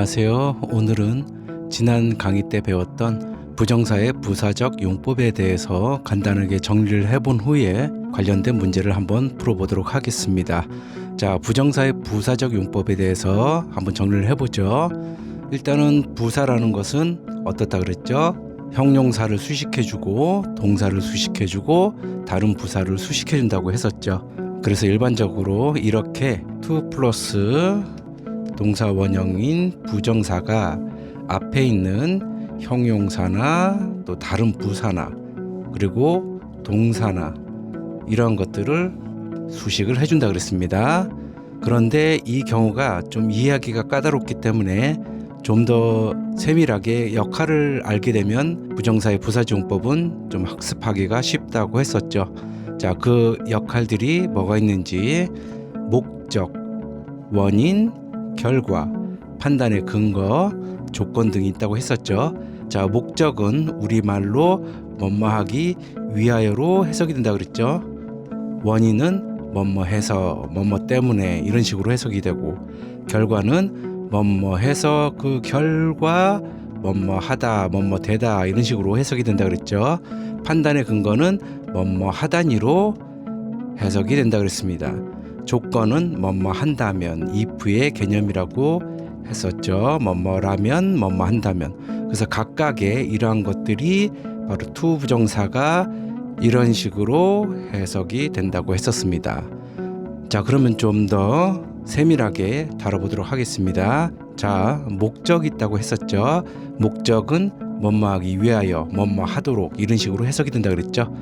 안녕하세요. 오늘은 지난 강의 때 배웠던 부정사의 부사적 용법에 대해서 간단하게 정리를 해본 후에 관련된 문제를 한번 풀어보도록 하겠습니다. 자, 부정사의 부사적 용법에 대해서 한번 정리를 해보죠. 일단은 부사라는 것은 어떻다 그랬죠? 형용사를 수식해주고 동사를 수식해주고 다른 부사를 수식해준다고 했었죠. 그래서 일반적으로 이렇게 to 플러스 동사 원형인 부정사가 앞에 있는 형용사나 또 다른 부사나 그리고 동사나 이런 것들을 수식을 해준다 그랬습니다. 그런데 이 경우가 좀 이해하기가 까다롭기 때문에 좀 더 세밀하게 역할을 알게 되면 부정사의 부사지용법은 좀 학습하기가 쉽다고 했었죠. 자, 그 역할들이 뭐가 있는지 목적, 원인, 결과, 판단의 근거, 조건 등이 있다고 했었죠. 자, 목적은 우리말로 뭐뭐하기 위하여로 해석이 된다 그랬죠. 원인은 뭐뭐해서 뭐뭐 때문에 이런 식으로 해석이 되고, 결과는 뭐뭐해서 그 결과 뭐뭐하다 뭐뭐되다 이런 식으로 해석이 된다 그랬죠. 판단의 근거는 뭐뭐하다니로 해석이 된다 그랬습니다. 조건은 뭐뭐 한다면 if의 개념이라고 했었죠. 뭐뭐라면 뭐뭐 한다면. 그래서 각각의 이러한 것들이 바로 to 부정사가 이런 식으로 해석이 된다고 했었습니다. 자, 그러면 좀 더 세밀하게 다뤄보도록 하겠습니다. 자, 목적이 있다고 했었죠. 목적은 뭐뭐하기 위하여 뭐뭐 하도록 이런 식으로 해석이 된다 그랬죠.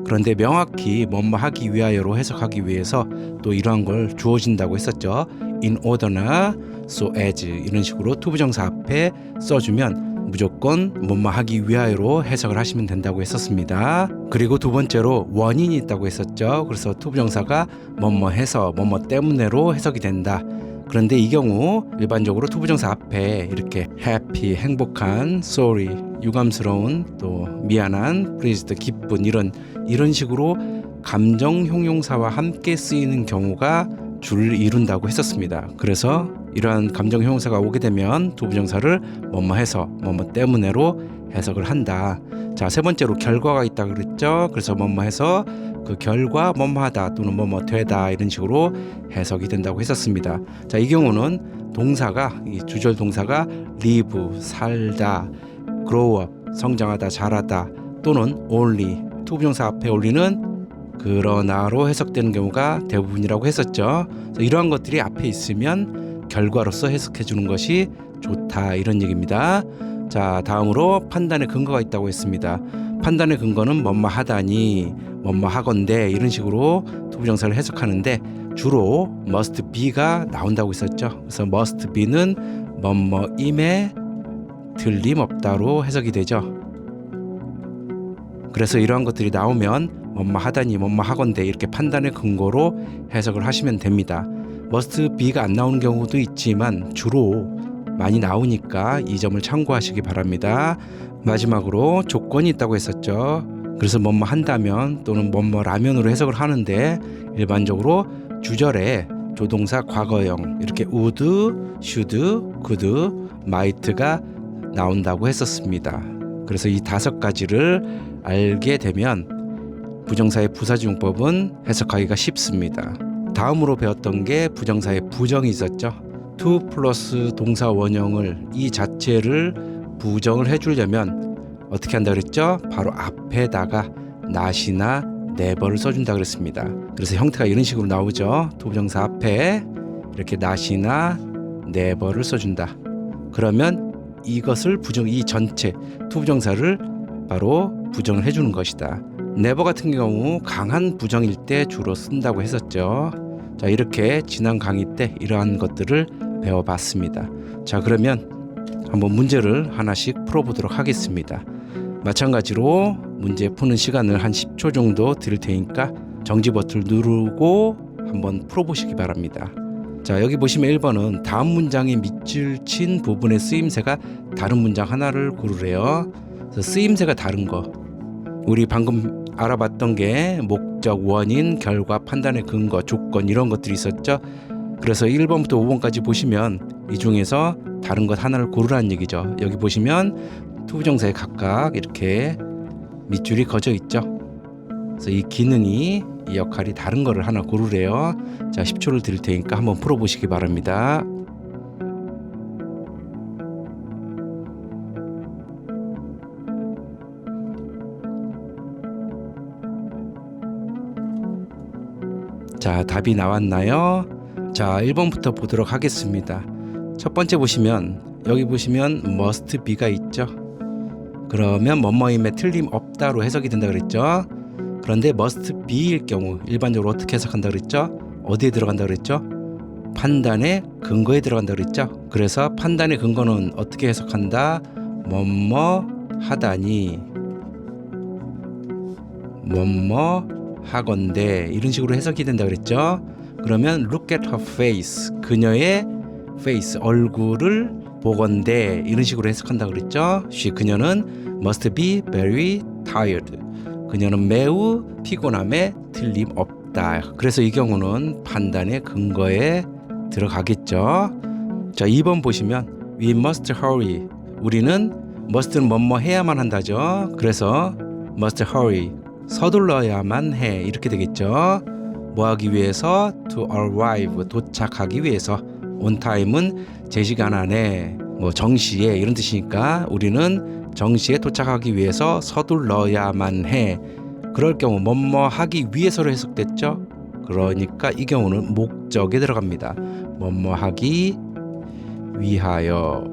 그런데 명확히 뭐뭐 하기 위하여로 해석하기 위해서 또 이러한 걸 주어진다고 했었죠. in order나 so as 이런 식으로 to 부정사 앞에 써주면 무조건 뭐뭐 하기 위하여로 해석을 하시면 된다고 했었습니다. 그리고 두 번째로 원인이 있다고 했었죠. 그래서 to 부정사가 뭐뭐 해서 뭐뭐 때문에로 해석이 된다. 그런데 이 경우 일반적으로 to 부정사 앞에 이렇게 happy, 행복한, sorry, 유감스러운, 또 미안한, pleased, 기쁜 이런 식으로 감정 형용사와 함께 쓰이는 경우가 줄을 이룬다고 했었습니다. 그래서 이러한 감정 형용사가 오게 되면 to 부정사를 뭐뭐 해서 뭐뭐 때문에로 해석을 한다. 자, 세 번째로 결과가 있다 그랬죠. 그래서 뭐뭐 해서 그 결과 뭐뭐 하다 또는 뭐뭐 되다 이런 식으로 해석이 된다고 했었습니다. 자, 이 경우는 동사가 이 주절 동사가 live 살다, grow up 성장하다 자라다 또는 only to 부정사 앞에 올리는 그러나로 해석되는 경우가 대부분이라고 했었죠. 이러한 것들이 앞에 있으면 결과로서 해석해 주는 것이 좋다 이런 얘기입니다. 자, 다음으로 판단의 근거가 있다고 했습니다. 판단의 근거는 뭐뭐 하다니 뭐뭐 하건대 이런 식으로 to 부정사를 해석하는데 주로 must be가 나온다고 했었죠. 그래서 must be는 뭐뭐임에 틀림없다로 해석이 되죠. 그래서 이러한 것들이 나오면 뭐뭐 하다니 뭐뭐 하건대 이렇게 판단의 근거로 해석을 하시면 됩니다. must be가 안 나오는 경우도 있지만 주로 많이 나오니까 이 점을 참고하시기 바랍니다. 마지막으로 조건이 있다고 했었죠. 그래서 뭐뭐 한다면 또는 뭐뭐라면으로 해석을 하는데 일반적으로 주절에 조동사 과거형 이렇게 would, should, could, might가 나온다고 했었습니다. 그래서 이 5가지를 알게 되면 부정사의 부사지용법은 해석하기가 쉽습니다. 다음으로 배웠던 게 부정사의 부정이 있었죠. to 플러스 동사 원형을 이 자체를 부정을 해주려면 어떻게 한다 그랬죠? 바로 앞에다가 not이나 never를 써준다 그랬습니다. 그래서 형태가 이런 식으로 나오죠. to 부정사 앞에 이렇게 not이나 never를 써준다. 그러면 이것을 이 전체 to 부정사를 바로 부정을 해주는 것이다. never 같은 경우 강한 부정일 때 주로 쓴다고 했었죠. 자, 이렇게 지난 강의 때 이러한 것들을 배워봤습니다. 자, 그러면 한번 문제를 하나씩 풀어보도록 하겠습니다. 마찬가지로 문제 푸는 시간을 한 10초 정도 드릴 테니까 정지 버튼을 누르고 한번 풀어보시기 바랍니다. 자, 여기 보시면 1번은 다음 문장의 밑줄 친 부분의 쓰임새가 다른 문장 하나를 고르래요. 그래서 쓰임새가 다른 거 우리 방금 알아봤던 게 목적, 원인, 결과, 판단의 근거, 조건 이런 것들이 있었죠. 그래서 1번부터 5번까지 보시면 이 중에서 다른 것 하나를 고르라는 얘기죠. 여기 보시면 투부정사에 각각 이렇게 밑줄이 그어져 있죠. 그래서 이 기능이 이 역할이 다른 거를 하나 고르래요. 자, 10초를 드릴 테니까 한번 풀어보시기 바랍니다. 자, 답이 나왔나요? 자, 1번부터 보도록 하겠습니다. 첫 번째 보시면 여기 보시면 must be가 있죠. 그러면 뭐뭐임에 틀림없다로 해석이 된다 그랬죠. 그런데 must be일 경우 일반적으로 어떻게 해석한다 그랬죠? 어디에 들어간다 그랬죠? 판단의 근거에 들어간다 그랬죠. 그래서 판단의 근거는 어떻게 해석한다? 뭐뭐 하다니 뭐뭐 하건대 이런 식으로 해석이 된다 그랬죠. 그러면 look at her face, 그녀의 face, 얼굴을 보건대 이런 식으로 해석한다 그랬죠. 그녀는 must be very tired, 그녀는 매우 피곤함에 틀림없다. 그래서 이 경우는 판단의 근거에 들어가겠죠. 자, 2번 보시면 we must hurry, 우리는 must는 뭐뭐 해야만 한다죠. 그래서 must hurry, 서둘러야만 해 이렇게 되겠죠. 뭐 하기 위해서? to arrive, 도착하기 위해서. on time은 제 시간 안에 뭐 정시에 이런 뜻이니까 우리는 정시에 도착하기 위해서 서둘러야만 해. 그럴 경우 뭐뭐 하기 위해서로 해석됐죠. 그러니까 이 경우는 목적에 들어갑니다. 뭐뭐 하기 위하여,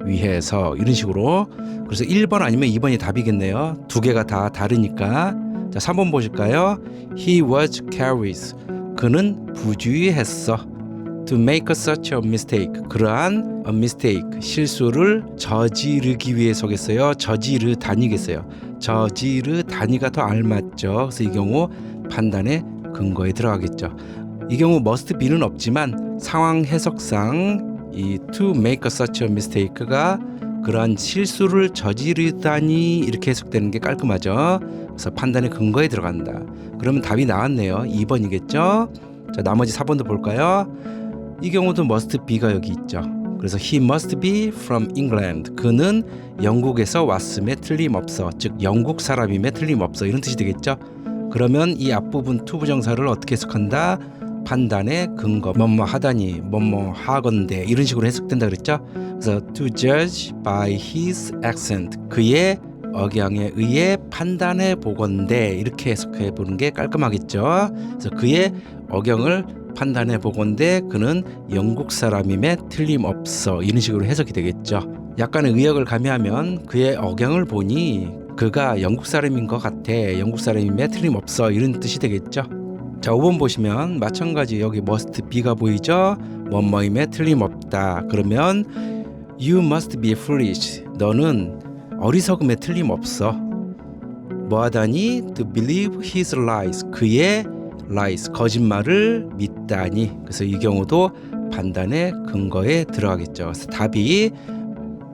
위해서 이런 식으로. 그래서 1번 아니면 2번이 답이겠네요. 두 개가 다 다르니까. 자, 3번 보실까요? He was careless, 그는 부주의했어. To make such a mistake, 그러한 a mistake, 실수를 저지르기 위해서겠어요? 저지르다니겠어요? 저지르다니가 더 알맞죠. 그래서 이 경우 판단의 근거에 들어가겠죠. 이 경우 must be는 없지만 상황 해석상 이 to make such a mistake가 그러한 실수를 저지르다니 이렇게 해석되는 게 깔끔하죠. 그래서 판단의 근거에 들어간다. 그러면 답이 나왔네요. 2번이겠죠. 자, 나머지 4번도 볼까요? 이 경우도 must be가 여기 있죠. 그래서 he must be from England, 그는 영국에서 왔음에 틀림없어, 즉 영국 사람임에 틀림없어 이런 뜻이 되겠죠. 그러면 이 앞부분 투부정사를 어떻게 해석한다? 판단의 근거, 뭐뭐 하다니, 뭐뭐 하건대 이런 식으로 해석된다 그랬죠. 그래서 to judge by his accent, 그의 억양에 의해 판단해 보건대 이렇게 해석해 보는 게 깔끔하겠죠. 그래서 그의 억양을 판단해 보건대 그는 영국 사람임에 틀림없어 이런 식으로 해석이 되겠죠. 약간의 의역을 가미하면 그의 억양을 보니 그가 영국 사람인 것 같아, 영국 사람임에 틀림없어 이런 뜻이 되겠죠. 자, 5번 보시면 마찬가지 여기 must be가 보이죠. 뭐뭐임에 틀림없다. 그러면 you must be foolish, 너는 어리석음에 틀림없어. 뭐하다니? to believe his lies, 그의 lies, 거짓말을 믿다니. 그래서 이 경우도 판단의 근거에 들어가겠죠. 그래서 답이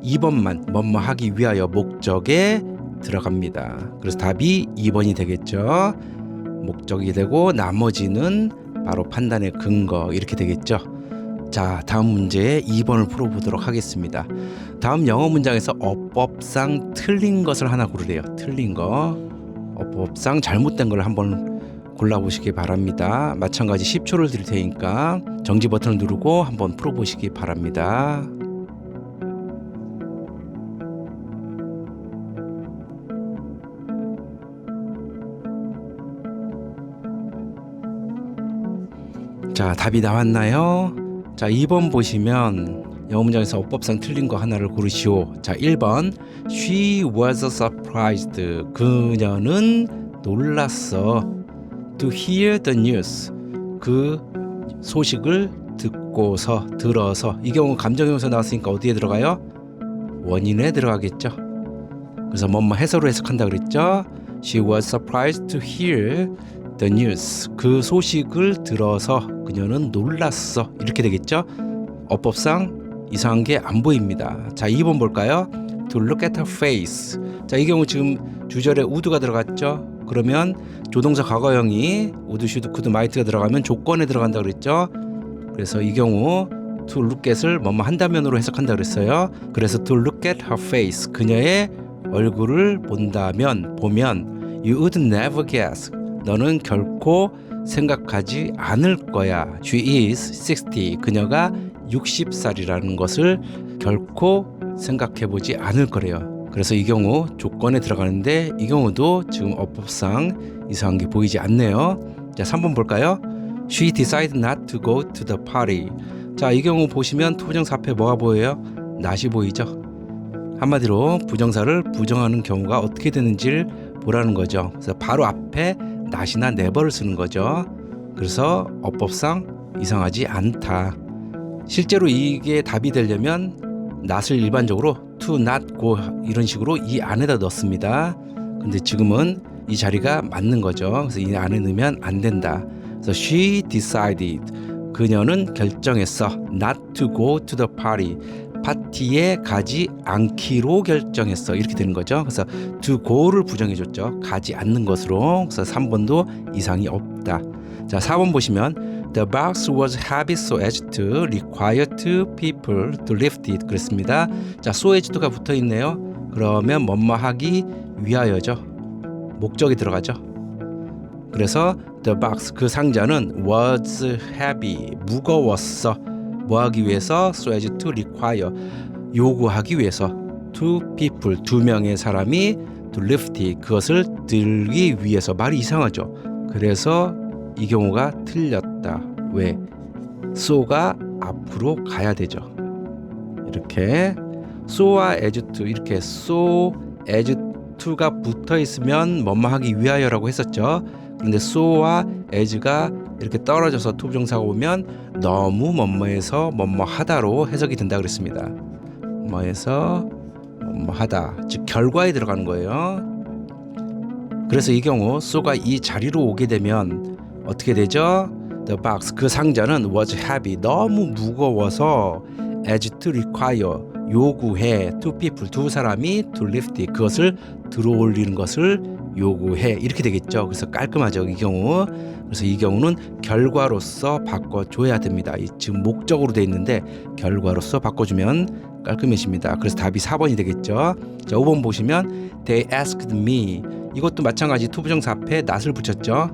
2번만 뭐뭐 하기 위하여 목적에 들어갑니다. 그래서 답이 2번이 되겠죠. 목적이 되고 나머지는 바로 판단의 근거 이렇게 되겠죠. 자, 다음 문제 2번을 풀어보도록 하겠습니다. 다음 영어 문장에서 어법상 틀린 것을 하나 고르래요. 틀린 거, 어법상 잘못된 걸 한번 골라보시기 바랍니다. 마찬가지 10초를 드릴 테니까 정지 버튼을 누르고 한번 풀어보시기 바랍니다. 자, 답이 나왔나요? 자, 2번 보시면 영어 문장에서 어법상 틀린 거 하나를 고르시오. 자, 1번 She was surprised, 그녀는 놀랐어. To hear the news, 그 소식을 듣고서, 들어서. 이 경우 감정형용사 나왔으니까 어디에 들어가요? 원인에 들어가겠죠. 그래서 뭐뭐 해서로 해석한다 그랬죠. She was surprised to hear the news, 그 소식을 들어서 그녀는 놀랐어 이렇게 되겠죠. 어법상 이상한 게 안 보입니다. 자, 2번 볼까요? To look at her face. 자, 이 경우 지금 주절에 would가 들어갔죠. 그러면 조동사 과거형이 would, should, could, might가 들어가면 조건에 들어간다 그랬죠. 그래서 이 경우 to look at을 뭐뭐 한다면으로 해석한다 그랬어요. 그래서 to look at her face, 그녀의 얼굴을 본다면, 보면 you would never guess, 너는 결코 생각하지 않을 거야. She is 60, 그녀가 60살이라는 것을 결코 생각해보지 않을 거래요. 그래서 이 경우 조건에 들어가는데 이 경우도 지금 어법상 이상한 게 보이지 않네요. 자, 3번 볼까요? She decided not to go to the party. 자, 이 경우 보시면 투부정사 앞에 뭐가 보여요? not이 보이죠? 한마디로 부정사를 부정하는 경우가 어떻게 되는지를 보라는 거죠. 그래서 바로 앞에 not이나 never를 쓰는 거죠. 그래서 어법상 이상하지 않다. 실제로 이게 답이 되려면 not을 일반적으로 to not go 이런 식으로 이 안에다 넣습니다. 근데 지금은 이 자리가 맞는 거죠. 그래서 이 안에 넣으면 안 된다. 그래서 she decided, 그녀는 결정했어. not to go to the party, 파티에 가지 않기로 결정했어. 이렇게 되는 거죠. 그래서 to go를 부정해 줬죠. 가지 않는 것으로. 그래서 3번도 이상이 없다. 자, 4번 보시면 The box was heavy so as to require two people to lift it. 그랬습니다. 자, so as to가 붙어 있네요. 그러면 뭐뭐 하기 위하여죠. 목적이 들어가죠. 그래서 the box, 그 상자는 was heavy, 무거웠어. 뭐 하기 위해서? so as to require, 요구하기 위해서 two people, 두 명의 사람이 to lift it, 그것을 들기 위해서. 말이 이상하죠. 그래서 이 경우가 틀렸다. 왜? so가 앞으로 가야 되죠. 이렇게 so와 as to, 이렇게 so as to가 붙어 있으면 뭐뭐 하기 위하여라고 했었죠. 그런데 so와 as가 이렇게 떨어져서 투부정사가 오면 너무 뭐뭐해서 뭐뭐하다로 해석이 된다 그랬습니다. 뭐해서 뭐뭐하다, 즉 결과에 들어가는 거예요. 그래서 이 경우 so가 이 자리로 오게 되면 어떻게 되죠? The box, 그 상자는 was heavy, 너무 무거워서 as to require, 요구해 two people, 두 사람이 to lift it, 그것을 들어 올리는 것을 요구해. 이렇게 되겠죠. 그래서 깔끔하죠, 이 경우. 그래서 이 경우는 결과로서 바꿔줘야 됩니다. 지금 목적으로 돼 있는데 결과로서 바꿔주면 깔끔해집니다. 그래서 답이 4번이 되겠죠. 자, 5번 보시면 They asked me, 이것도 마찬가지 투부정사 앞에 not을 붙였죠.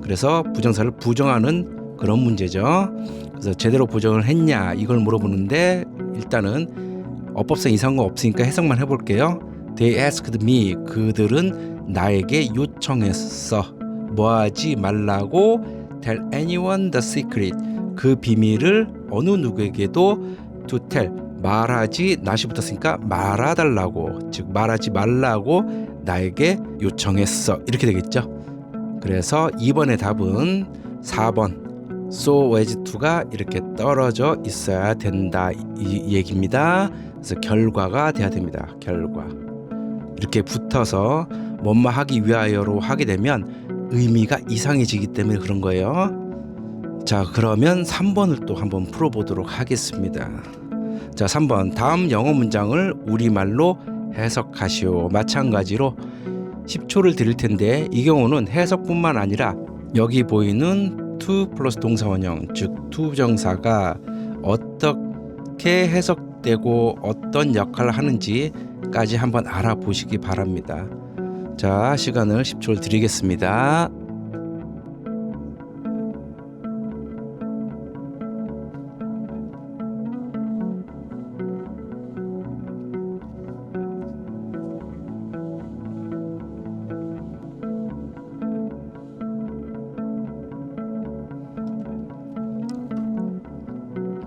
그래서 부정사를 부정하는 그런 문제죠. 그래서 제대로 부정을 했냐 이걸 물어보는데 일단은 어법상 이상한 거 없으니까 해석만 해볼게요. They asked me, 그들은 나에게 요청했어. 뭐하지 말라고? Tell anyone the secret, 그 비밀을 어느 누구에게도 to tell, 말하지, not이 붙었으니까 말아달라고, 즉 말하지 말라고 나에게 요청했어. 이렇게 되겠죠. 그래서 2번의 답은 4번 so as to가 이렇게 떨어져 있어야 된다, 이 얘기입니다. 그래서 결과가 돼야 됩니다. 결과 이렇게 붙어서 뭐뭐 하기 위하여로 하게 되면 의미가 이상해지기 때문에 그런 거예요. 자, 그러면 3번을 또 한번 풀어보도록 하겠습니다. 자, 3번 다음 영어 문장을 우리말로 해석하시오. 마찬가지로 10초를 드릴 텐데 이 경우는 해석뿐만 아니라 여기 보이는 to 플러스 동사원형, 즉 투부정사가 어떻게 해석되고 어떤 역할을 하는지까지 한번 알아보시기 바랍니다. 자, 시간을 10초를 드리겠습니다.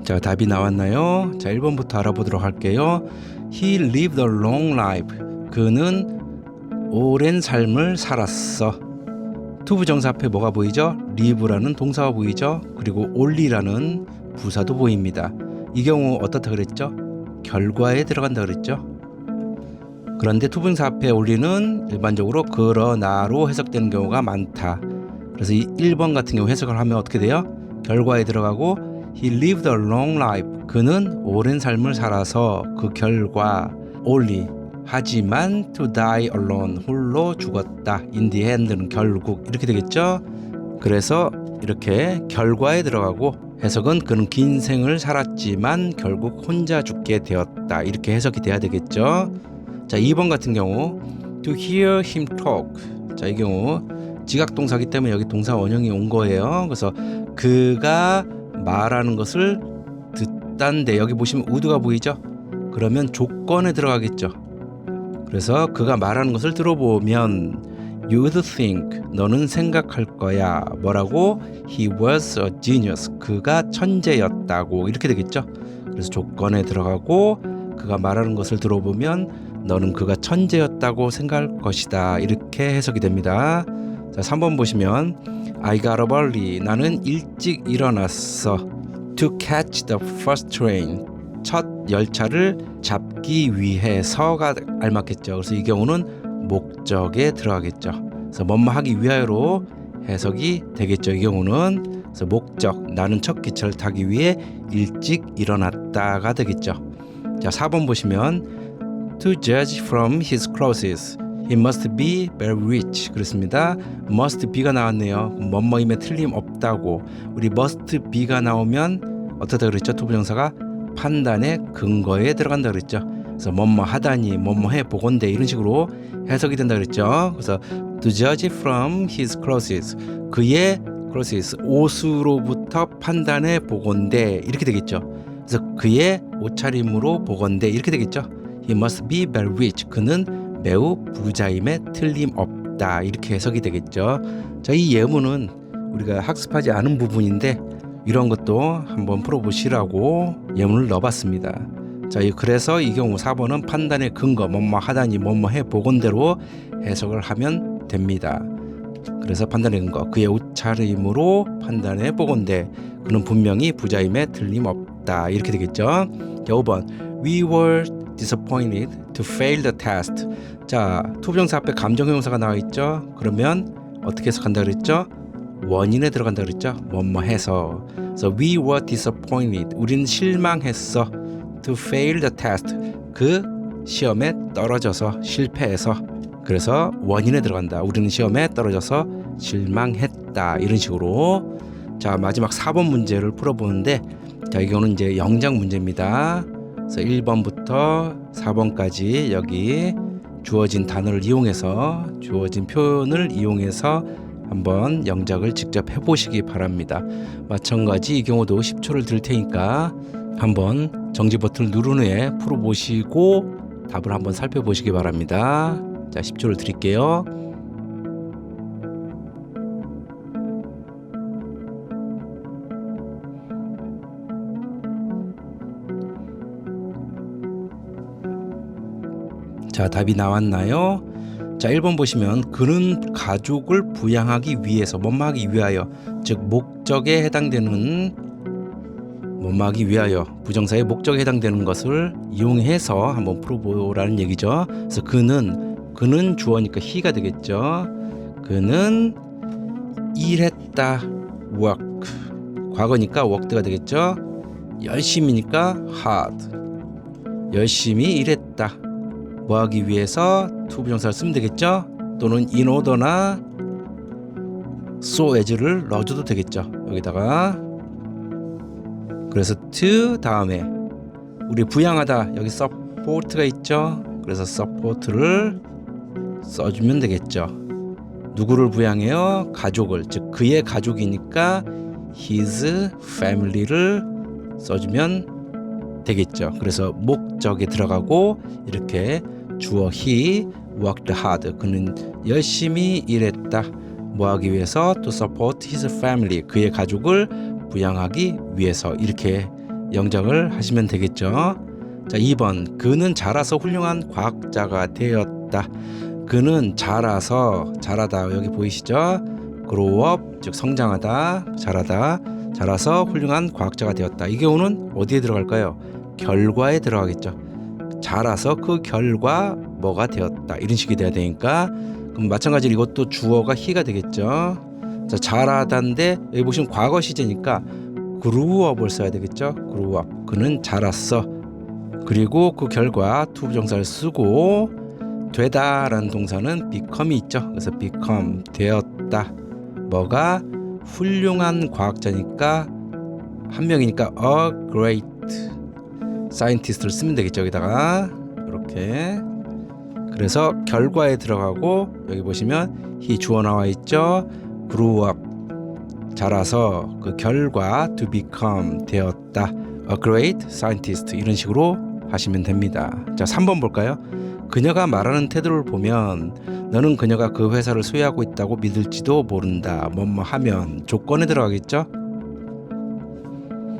자, 답이 나왔나요? 자, 1번부터 알아보도록 할게요. He lived a long life. 그는 오랜 삶을 살았어. 투부정사 앞에 뭐가 보이죠? live라는 동사가 보이죠? 그리고 only라는 부사도 보입니다. 이 경우 어떻다 그랬죠? 결과에 들어간다 그랬죠? 그런데 투부정사 앞에 only는 일반적으로 그러나로 해석되는 경우가 많다. 그래서 이 1번 같은 경우 해석을 하면 어떻게 돼요? 결과에 들어가고 He lived a long life. 그는 오랜 삶을 살아서 그 결과 only, 하지만 to die alone, 홀로 죽었다. in the end는 결국, 이렇게 되겠죠. 그래서 이렇게 결과에 들어가고 해석은 그는 긴 생을 살았지만 결국 혼자 죽게 되었다. 이렇게 해석이 돼야 되겠죠. 자, 2번 같은 경우 to hear him talk. 자, 이 경우 지각동사기 때문에 여기 동사 원형이 온 거예요. 그래서 그가 말하는 것을 듣단데 여기 보시면 would가 보이죠? 그러면 조건에 들어가겠죠. 그래서 그가 말하는 것을 들어보면 You'd think, 너는 생각할 거야. 뭐라고? He was a genius. 그가 천재였다고. 이렇게 되겠죠. 그래서 조건에 들어가고 그가 말하는 것을 들어보면 너는 그가 천재였다고 생각할 것이다. 이렇게 해석이 됩니다. 자, 3번 보시면 I got up early. 나는 일찍 일어났어. To catch the first train. 첫 열차를 잡기 위해서가 알맞겠죠. 그래서 이 경우는 목적에 들어가겠죠. 그래서 뭐뭐 하기 위하여로 해석이 되겠죠. 이 경우는 그래서 목적, 나는 첫 기차를 타기 위해 일찍 일어났다가 되겠죠. 자, 4번 보시면 To judge from his clothes, he must be very rich. 그렇습니다. must be가 나왔네요. 뭐뭐임에 틀림없다고. 우리 must be가 나오면 어떻다 그랬죠? 투부정사가 판단의 근거에 들어간다 그랬죠. 그래서 뭐뭐 하다니 뭐뭐 해 보건대 이런 식으로 해석이 된다 그랬죠. 그래서 to judge from his clothes, 그의 clothes 옷으로부터 판단해 보건대 이렇게 되겠죠. 그래서 그의 옷차림으로 보건대 이렇게 되겠죠. He must be very rich. 그는 매우 부자임에 틀림없다 이렇게 해석이 되겠죠. 자, 이 예문은 우리가 학습하지 않은 부분인데 이런 것도 한번 풀어보시라고 예문을 넣어봤습니다. 자, 그래서 이 경우 4번은 판단의 근거, 뭐뭐 하다니 뭐뭐 해 보건대로 해석을 하면 됩니다. 그래서 판단의 근거, 그의 옷차림으로 판단해 보건대 그는 분명히 부자임에 틀림없다 이렇게 되겠죠. 자, 5번 We were disappointed to fail the test. 자, 투부정사 앞에 감정형용사가 나와 있죠. 그러면 어떻게 해석한다 그랬죠? 원인에 들어간다 그랬죠. 뭐뭐 해서. 그래서 we were disappointed. 우리는 실망했어. To fail the test. 그 시험에 떨어져서 실패해서. 그래서 원인에 들어간다. 우리는 시험에 떨어져서 실망했다. 이런 식으로. 자, 마지막 4번 문제를 풀어보는데, 자, 이거는 이제 영작 문제입니다. 그래서 1번부터 4번까지 여기 주어진 단어를 이용해서 주어진 표현을 이용해서 한번 영작을 직접 해보시기 바랍니다. 마찬가지 이 경우도 10초를 드릴 테니까 한번 정지 버튼을 누른 후에 풀어보시고 답을 한번 살펴보시기 바랍니다. 자, 10초를 드릴게요. 자, 답이 나왔나요? 자, 1번 보시면 그는 가족을 부양하기 위해서 뭐뭐하기 위하여, 즉 목적에 해당되는 뭐뭐하기 위하여 부정사의 목적에 해당되는 것을 이용해서 한번 풀어보라는 얘기죠. 그래서 그는 주어니까 he가 되겠죠. 그는 일했다 work, 과거니까 worked가 되겠죠. 열심히니까 hard, 열심히 일했다. 뭐하기 위해서 투부정사를 쓰면 되겠죠. 또는 in order나 so as를 넣어줘도 되겠죠. 여기다가. 그래서 to 다음에 우리 부양하다 여기 support가 있죠. 그래서 support를 써주면 되겠죠. 누구를 부양해요? 가족을. 즉 그의 가족이니까 his family를 써주면 되겠죠. 그래서 목적에 들어가고 이렇게 주어 he worked hard. 그는 열심히 일했다. 뭐하기 위해서? To support his family. 그의 가족을 부양하기 위해서. 이렇게 영작을 하시면 되겠죠. 자, 2번 그는 자라서 훌륭한 과학자가 되었다. 그는 자라다 여기 보이시죠? grow up 즉 성장하다, 자라서 훌륭한 과학자가 되었다. 이 경우는 어디에 들어갈까요? 결과에 들어가겠죠. 자라서 그 결과 뭐가 되었다 이런 식이 돼야 되니까, 그럼 마찬가지로 이것도 주어가 he가 되겠죠. 자, 자라다인데 여기 보시면 과거 시제니까 grew up을 써야 되겠죠. grew up 그는 자랐어. 그리고 그 결과 투부정사를 쓰고 되다라는 동사는 become이 있죠. 그래서 become 되었다. 뭐가 훌륭한 과학자니까 한 명이니까 a great scientist를 쓰면 되겠죠. 여기다가 이렇게. 그래서 결과에 들어가고 여기 보시면 he 주어 나와 있죠. grew up 자라서 그 결과 to become 되었다. a great scientist 이런 식으로 하시면 됩니다. 자, 3번 볼까요? 그녀가 말하는 태도를 보면 너는 그녀가 그 회사를 소유하고 있다고 믿을지도 모른다. 뭐뭐 하면 조건에 들어가겠죠?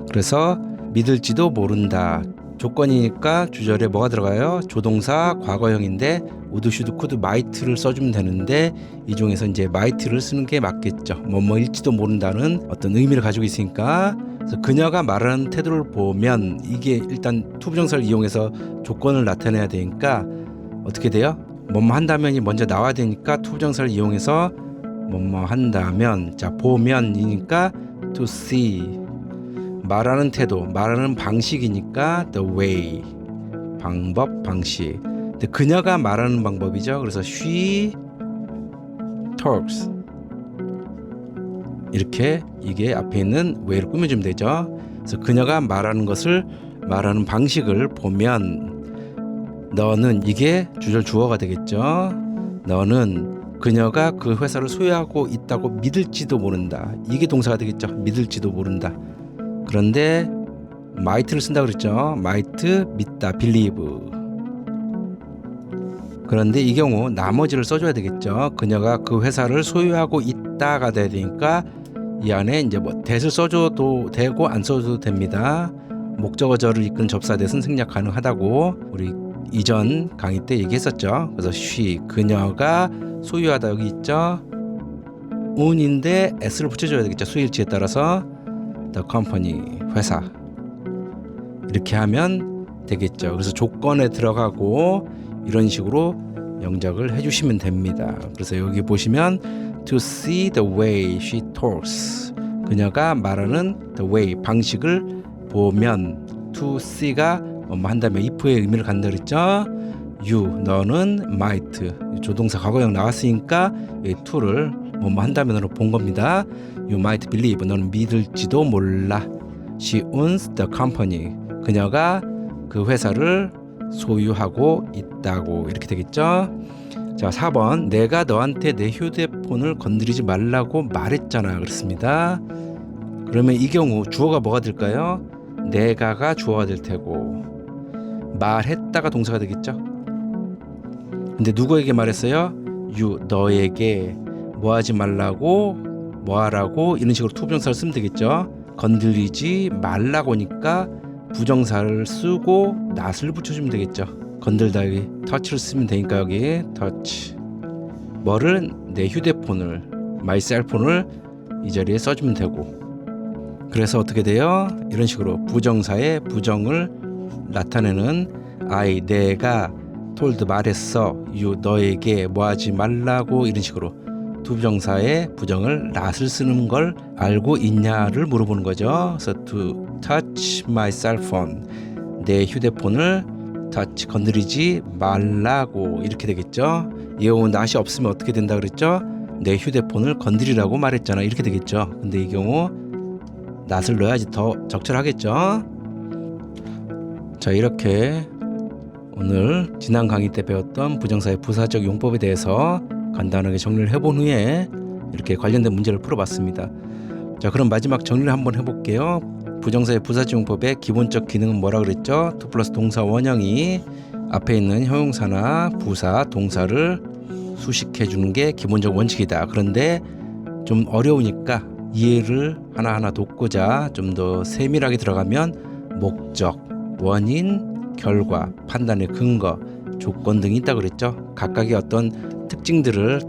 그래서 믿을지도 모른다. 조건이니까 주절에 뭐가 들어가요? 조동사 과거형인데 would, should, could, might를 써주면 되는데 이 중에서 이제 might를 쓰는 게 맞겠죠. 뭐뭐일지도 모른다는 어떤 의미를 가지고 있으니까. 그래서 그녀가 말하는 태도를 보면 이게 일단 투부정사를 이용해서 조건을 나타내야 되니까 어떻게 돼요? 뭐뭐 한다면이 먼저 나와야 되니까 투부정사를 이용해서 뭐뭐 한다면, 자 보면이니까 to see, 말하는 태도, 말하는 방식이니까 the way, 방법, 방식. 근데 그녀가 말하는 방법이죠. 그래서 she talks. 이렇게 이게 앞에 있는 way를 꾸며주면 되죠. 그래서 그녀가 말하는 것을, 말하는 방식을 보면 너는, 이게 주절 주어가 되겠죠. 너는 그녀가 그 회사를 소유하고 있다고 믿을지도 모른다. 이게 동사가 되겠죠. 믿을지도 모른다. 그런데 might를 쓴다고 그랬죠. might, 믿다, believe. 그런데 이 경우 나머지를 써줘야 되겠죠. 그녀가 그 회사를 소유하고 있다가 돼야 되니까 이 안에 이제 뭐 that을 써줘도 되고 안 써줘도 됩니다. 목적어절을 이끈 접사 that은 생략 가능하다고 우리 이전 강의 때 얘기했었죠. 그래서 she, 그녀가 소유하다 여기 있죠. own인데 s를 붙여줘야 되겠죠. 수일치에 따라서 the company, 회사. 이렇게 하면 되겠죠. 그래서 조건에 들어가고 이런 식으로 영작을 해주시면 됩니다. 그래서 여기 보시면 to see the way she talks, 그녀가 말하는 the way, 방식을 보면, to see가 뭐 한다면 if의 의미를 갖는다 그랬죠. you, 너는 might, 조동사 과거형 나왔으니까 이 to를 뭐 한다면으로 본 겁니다. You might believe, 너는 믿을지도 몰라. She owns the company, 그녀가 그 회사를 소유하고 있다고. 이렇게 되겠죠. 자, 4번, 내가 너한테 내 휴대폰을 건드리지 말라고 말했잖아 그렇습니다. 그러면 이 경우 주어가 뭐가 될까요? 내가가 주어가 될 테고 말했다가 동사가 되겠죠. 근데 누구에게 말했어요? you, 너에게. 뭐 하지 말라고, 뭐 하라고, 이런 식으로 투부정사를 쓰면 되겠죠. 건드리지 말라고니까 부정사를 쓰고 not을 붙여주면 되겠죠. 건들다 여기 touch를 쓰면 되니까 여기 touch. 뭐를? 내 휴대폰을, my cellphone을 이 자리에 써주면 되고. 그래서 어떻게 돼요? 이런 식으로 부정사의 부정을 나타내는 I, 내가, told, 말했어, you, 너에게, 뭐 하지 말라고, 이런 식으로 투부정사의 부정을 not을 쓰는 걸 알고 있냐를 물어보는 거죠. 그래서 to touch my cell phone, 내 휴대폰을 touch, 건드리지 말라고. 이렇게 되겠죠. 이 경우 not이 없으면 어떻게 된다 그랬죠? 내 휴대폰을 건드리라고 말했잖아. 이렇게 되겠죠. 근데 이 경우 not을 넣어야지 더 적절하겠죠. 자, 이렇게 오늘 지난 강의 때 배웠던 부정사의 부사적 용법에 대해서 간단하게 정리를 해본 후에 이렇게 관련된 문제를 풀어봤습니다. 자, 그럼 마지막 정리를 한번 해볼게요. 부정사의 부사적 용법의 기본적 기능은 뭐라 그랬죠? to 플러스 동사 원형이 앞에 있는 형용사나 부사, 동사를 수식해 주는 게 기본적 원칙이다. 그런데 좀 어려우니까 이해를 하나하나 돕고자 좀 더 세밀하게 들어가면 목적, 원인, 결과, 판단의 근거, 조건 등이 있다고 그랬죠. 각각의 어떤 특징들을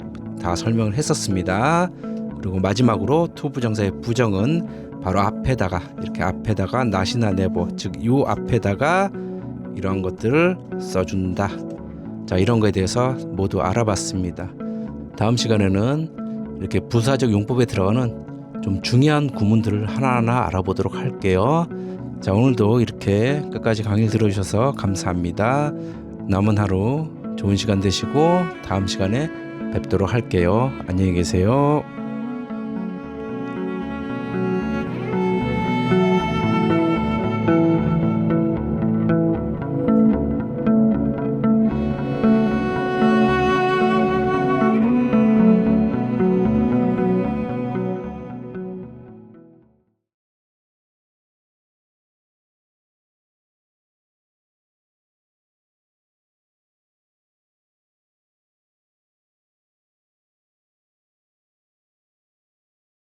다 설명을 했었습니다. 그리고 마지막으로 to 부정사의 부정은 바로 앞에다가, 이렇게 앞에다가 not이나 never, 즉 요 앞에다가 이런 것들을 써준다. 자, 이런 거에 대해서 모두 알아봤습니다. 다음 시간에는 이렇게 부사적 용법에 들어가는 좀 중요한 구문들을 하나하나 알아보도록 할게요. 자, 오늘도 이렇게 끝까지 강의를 들어주셔서 감사합니다. 남은 하루 좋은 시간 되시고 다음 시간에 뵙도록 할게요. 안녕히 계세요.